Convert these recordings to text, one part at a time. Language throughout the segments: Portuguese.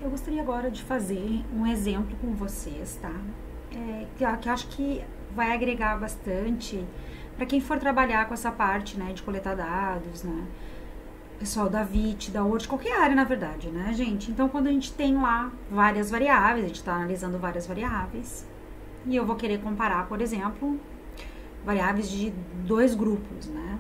Eu gostaria agora de fazer um exemplo com vocês, tá? Que eu acho que vai agregar bastante para quem for trabalhar com essa parte, né, de coletar dados, né? Pessoal da VIT, da ORT, qualquer área, na verdade, né, gente? Então, quando a gente tem lá várias variáveis, a gente está analisando várias variáveis, e eu vou querer comparar, por exemplo, variáveis de dois grupos, né?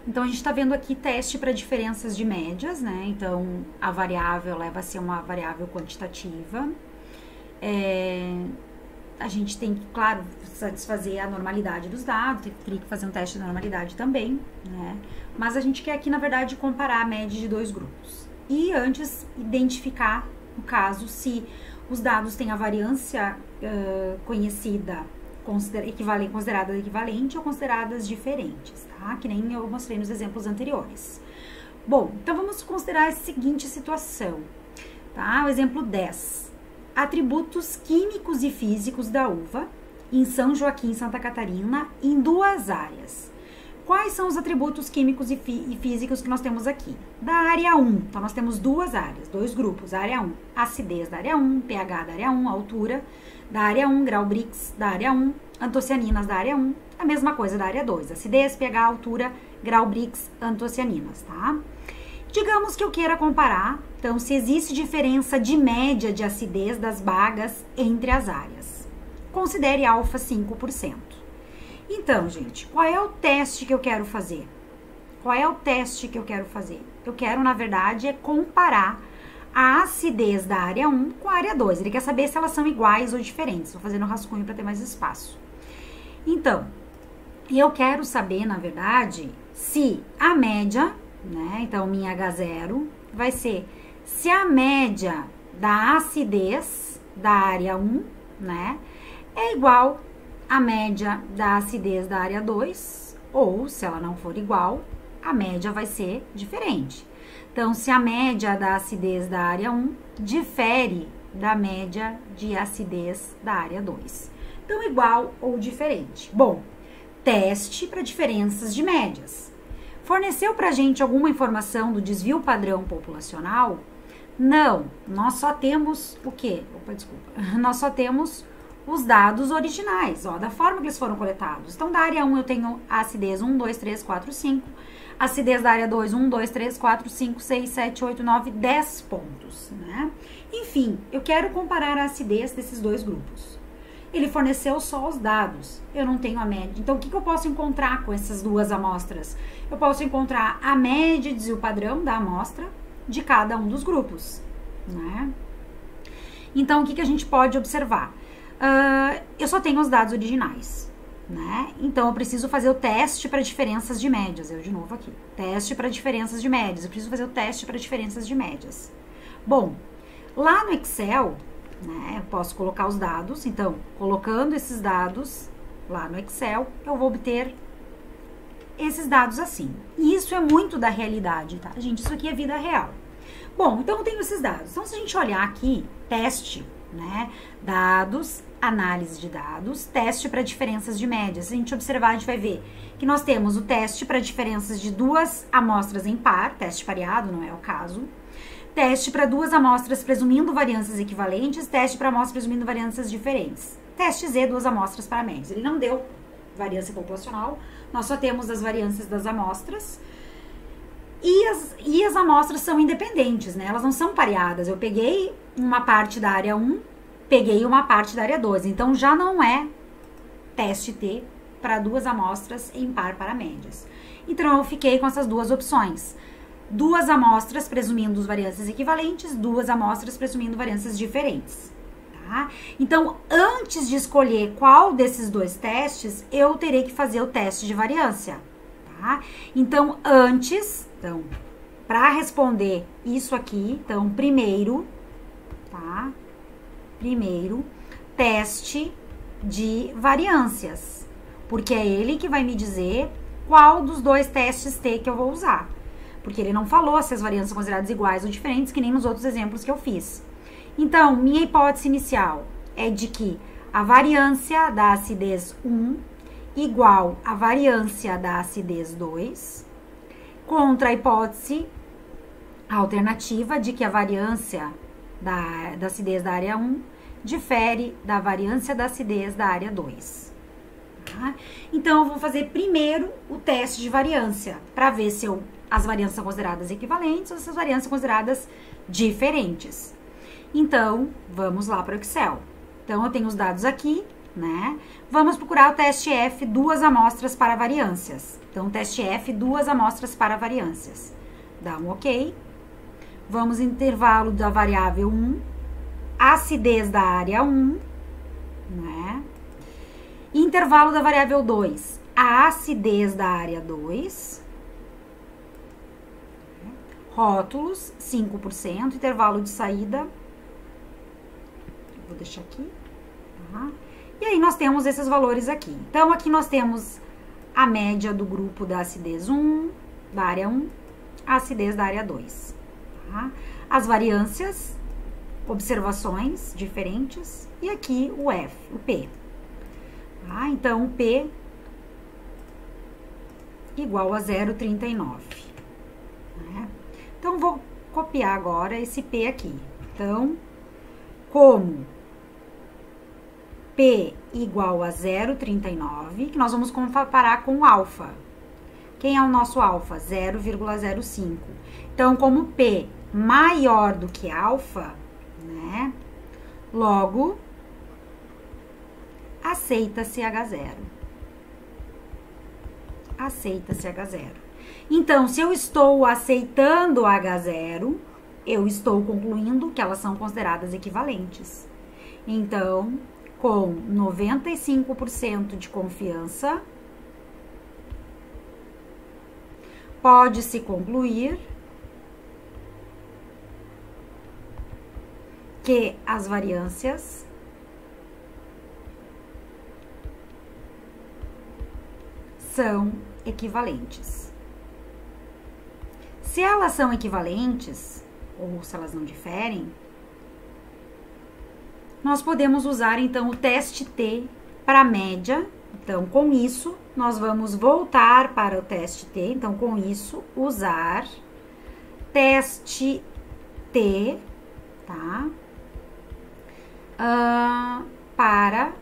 Então, a gente está vendo aqui teste para diferenças de médias, né? Então, a variável leva a ser uma variável quantitativa. A gente tem que, claro, satisfazer a normalidade dos dados, teria que fazer um teste de normalidade também, né? Mas a gente quer aqui, na verdade, comparar a média de dois grupos. E antes, identificar, no caso, se os dados têm a variância conhecida, considerada equivalente ou consideradas diferentes, tá? Que nem eu mostrei nos exemplos anteriores. Bom, então vamos considerar a seguinte situação, tá? O exemplo 10. Atributos químicos e físicos da uva em São Joaquim, Santa Catarina, em duas áreas. Quais são os atributos químicos e físicos que nós temos aqui? Da área 1, então nós temos duas áreas, dois grupos. Área 1, acidez da área 1, pH da área 1, altura da área 1, grau Brix da área 1, antocianinas da área 1, a mesma coisa da área 2, acidez, pH, altura, grau Brix, antocianinas, tá? Digamos que eu queira comparar, então, se existe diferença de média de acidez das bagas entre as áreas. Considere alfa 5%. Então, gente, qual é o teste que eu quero fazer? Qual é o teste que eu quero fazer? Eu quero, na verdade, comparar a acidez da área 1 com a área 2. Ele quer saber se elas são iguais ou diferentes. Vou fazer no rascunho para ter mais espaço. Então, eu quero saber, na verdade, se a média, né? Então, minha H0 vai ser se a média da acidez da área 1, né, é igual à média da acidez da área 2, ou, se ela não for igual, a média vai ser diferente. Então, se a média da acidez da área 1 difere da média de acidez da área 2. Então, igual ou diferente. Bom, teste para diferenças de médias. Forneceu para a gente alguma informação do desvio padrão populacional? Não, nós só temos o quê? Opa, desculpa. Nós só temos os dados originais, ó, da forma que eles foram coletados. Então, da área 1 eu tenho a acidez 1, 2, 3, 4, 5. Acidez da área 2, 1, 2, 3, 4, 5, 6, 7, 8, 9, 10 pontos, né? Enfim, eu quero comparar a acidez desses dois grupos. Ele forneceu só os dados, eu não tenho a média. Então, o que eu posso encontrar com essas duas amostras? Eu posso encontrar a média de desvio padrão da amostra de cada um dos grupos, né? Então, o que a gente pode observar? Eu só tenho os dados originais, né? Então, eu preciso fazer o teste para diferenças de médias. Eu de novo aqui. Teste para diferenças de médias. Eu preciso fazer o teste para diferenças de médias. Bom, lá no Excel, né, eu posso colocar os dados. Então, colocando esses dados lá no Excel, eu vou obter esses dados assim. E isso é muito da realidade, tá, gente? Isso aqui é vida real. Bom, então eu tenho esses dados. Então, se a gente olhar aqui, teste, né, dados, análise de dados, teste para diferenças de médias. Se a gente observar, a gente vai ver que nós temos o teste para diferenças de duas amostras em par, teste pareado, não é o caso. Teste para duas amostras presumindo variâncias equivalentes, teste para amostras presumindo variâncias diferentes. Teste Z, duas amostras para médias. Ele não deu variância populacional, nós só temos as variâncias das amostras. E as amostras são independentes, né? Elas não são pareadas. Eu peguei uma parte da área 1, peguei uma parte da área 2. Então, já não é teste T para duas amostras em par para médias. Então, eu fiquei com essas duas opções. Duas amostras presumindo variâncias equivalentes, duas amostras presumindo variâncias diferentes. Tá? Então, antes de escolher qual desses dois testes, eu terei que fazer o teste de variância. Tá? Então, para responder isso aqui, então, primeiro, tá? Primeiro, teste de variâncias, porque é ele que vai me dizer qual dos dois testes T que eu vou usar, porque ele não falou se as variâncias são consideradas iguais ou diferentes, que nem nos outros exemplos que eu fiz. Então, minha hipótese inicial é de que a variância da acidez 1 igual à variância da acidez 2, contra a hipótese a alternativa de que a variância da acidez da área 1 difere da variância da acidez da área 2. Tá? Então, eu vou fazer primeiro o teste de variância, para ver se as variâncias são consideradas equivalentes ou se as variâncias são consideradas diferentes. Então, vamos lá para o Excel. Então, eu tenho os dados aqui, né? Vamos procurar o teste F, 2 amostras para variâncias. Então, teste F, 2 amostras para variâncias. Dá um OK. Vamos intervalo da variável 1, acidez da área 1, né? Intervalo da variável 2, a acidez da área 2. Rótulos, 5%, intervalo de saída. Vou deixar aqui. Tá? E aí, nós temos esses valores aqui. Então, aqui nós temos a média do grupo da acidez 1, da área 1, a acidez da área 2. Tá? As variâncias, observações diferentes, e aqui o F, o P. Tá? Então, o P igual a 0,39. Né? Então, vou copiar agora esse P aqui. Então, como P igual a 0,39, que nós vamos comparar com o alfa. Quem é o nosso alfa? 0,05. Então, como P maior do que alfa, né? Logo, aceita-se H0. Aceita-se H0. Então, se eu estou aceitando H0, eu estou concluindo que elas são consideradas equivalentes. Então, com 95% de confiança, pode-se concluir que as variâncias são equivalentes. Se elas são equivalentes, ou se elas não diferem, nós podemos usar, então, o teste T para a média. Então, com isso, nós vamos voltar para o teste T. Então, com isso, usar teste T, tá? Para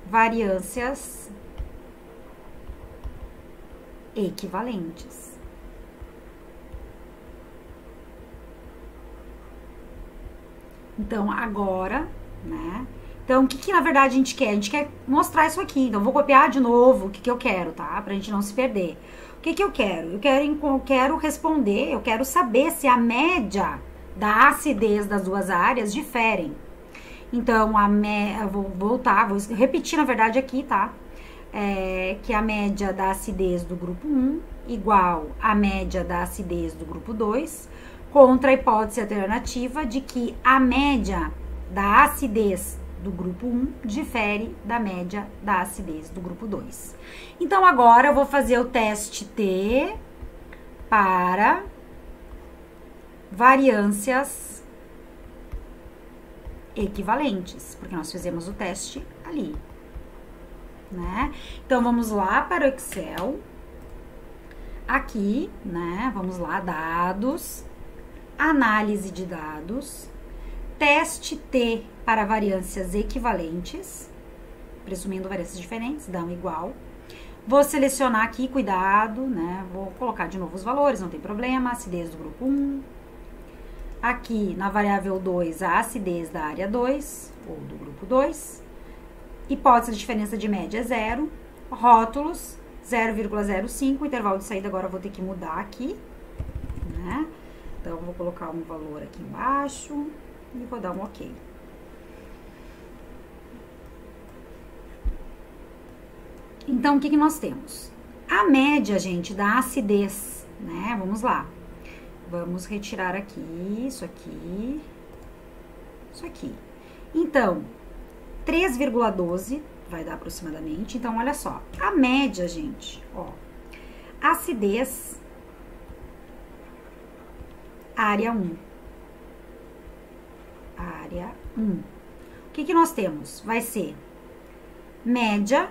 variâncias equivalentes. Então, agora, né? Então, o que na verdade a gente quer? A gente quer mostrar isso aqui. Então, eu vou copiar de novo o que eu quero, tá? Pra gente não se perder. O que eu quero? Eu quero responder, eu quero saber se a média da acidez das duas áreas diferem. Então, eu vou voltar, vou repetir na verdade aqui, tá? Que a média da acidez do grupo 1 igual à média da acidez do grupo 2, contra a hipótese alternativa de que a média da acidez do grupo 1 difere da média da acidez do grupo 2. Então, agora eu vou fazer o teste T para variâncias equivalentes, porque nós fizemos o teste ali, né? Então, vamos lá para o Excel. Aqui, né? Vamos lá, dados, análise de dados, teste T para variâncias equivalentes, presumindo variâncias diferentes, dão igual. Vou selecionar aqui, cuidado, né? Vou colocar de novo os valores, não tem problema. Acidez do grupo 1. Aqui, na variável 2, a acidez da área 2, ou do grupo 2. Hipótese de diferença de média é 0. Rótulos, 0,05. Intervalo de saída agora eu vou ter que mudar aqui, né? Então, eu vou colocar um valor aqui embaixo e vou dar um OK. Então, o que nós temos? A média, gente, da acidez, né? Vamos lá. Vamos retirar aqui, isso aqui, isso aqui. Então, 3,12 vai dar aproximadamente. Então, olha só. A média, gente, ó. Acidez, área 1. Área 1. O que nós temos? Vai ser média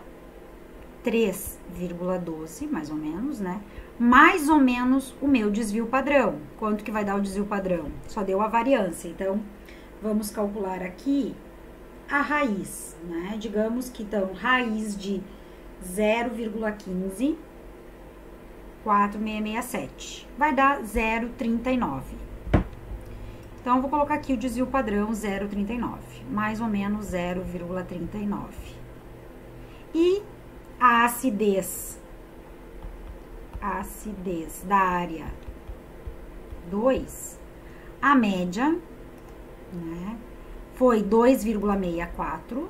3,12, mais ou menos, né? Mais ou menos o meu desvio padrão. Quanto que vai dar o desvio padrão? Só deu a variância. Então, vamos calcular aqui a raiz, né? Digamos que, então, raiz de 0,15, 4,667. Vai dar 0,39. Então, eu vou colocar aqui o desvio padrão 0,39. Mais ou menos 0,39. E a acidez da área 2, a média, né, foi 2,64,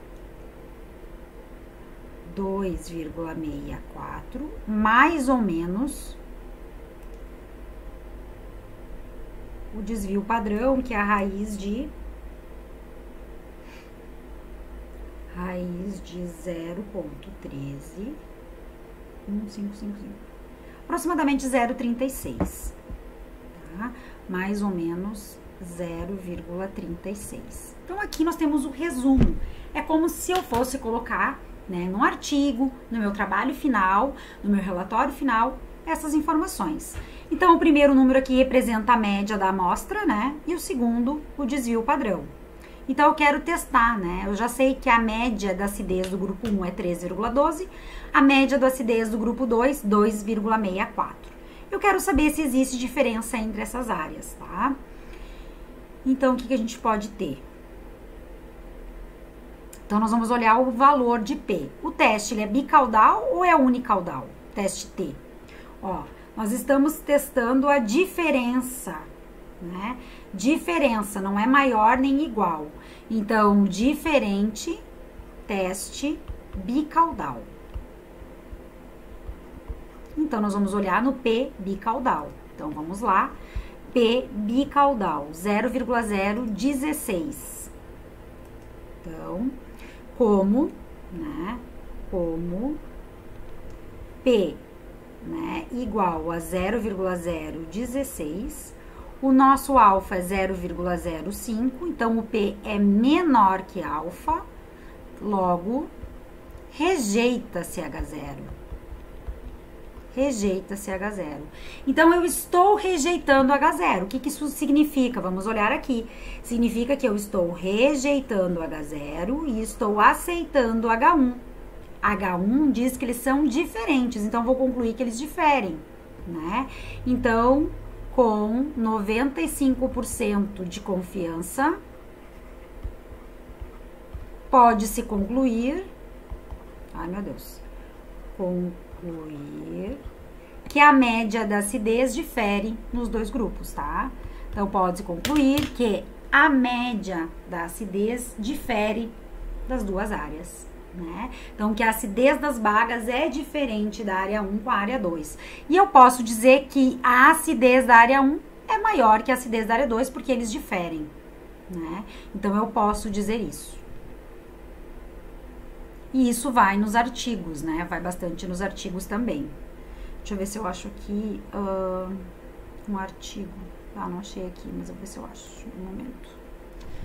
mais ou menos o desvio padrão, que é a raiz de 0,13, 1555. Aproximadamente 0,36, tá? Mais ou menos 0,36. Então, aqui nós temos o resumo. É como se eu fosse colocar, né, no artigo, no meu trabalho final, no meu relatório final, essas informações. Então, o primeiro número aqui representa a média da amostra, né? E o segundo, o desvio padrão. Então, eu quero testar, né? Eu já sei que a média da acidez do grupo 1 é 3,12, a média da acidez do grupo 2, 2,64. Eu quero saber se existe diferença entre essas áreas, tá? Então, o que a gente pode ter? Então, nós vamos olhar o valor de P. O teste, ele é bicaudal ou é unicaudal? Teste T. Ó, nós estamos testando a diferença, né? Diferença, não é maior nem igual. Então, diferente, teste bicaudal. Então, nós vamos olhar no P bicaudal. Então, vamos lá. P bicaudal, 0,016. Então, como, né? Como P, né, igual a 0,016, o nosso alfa é 0,05, então o P é menor que alfa, logo, rejeita-se H0. Rejeita-se H0. Então, eu estou rejeitando H0. O que isso significa? Vamos olhar aqui. Significa que eu estou rejeitando H0 e estou aceitando H1. H1 diz que eles são diferentes, então vou concluir que eles diferem, né? Então, com 95% de confiança, pode-se concluir, ai meu Deus, concluir que a média da acidez difere nos dois grupos, tá? Então, pode-se concluir que a média da acidez difere das duas áreas, né? Então, que a acidez das bagas é diferente da área 1 com a área 2. E eu posso dizer que a acidez da área 1 é maior que a acidez da área 2, porque eles diferem, né? Então, eu posso dizer isso. E isso vai nos artigos, né? Vai bastante nos artigos também. Deixa eu ver se eu acho aqui um artigo. Ah, não achei aqui, mas eu vou ver se eu acho. Um momento.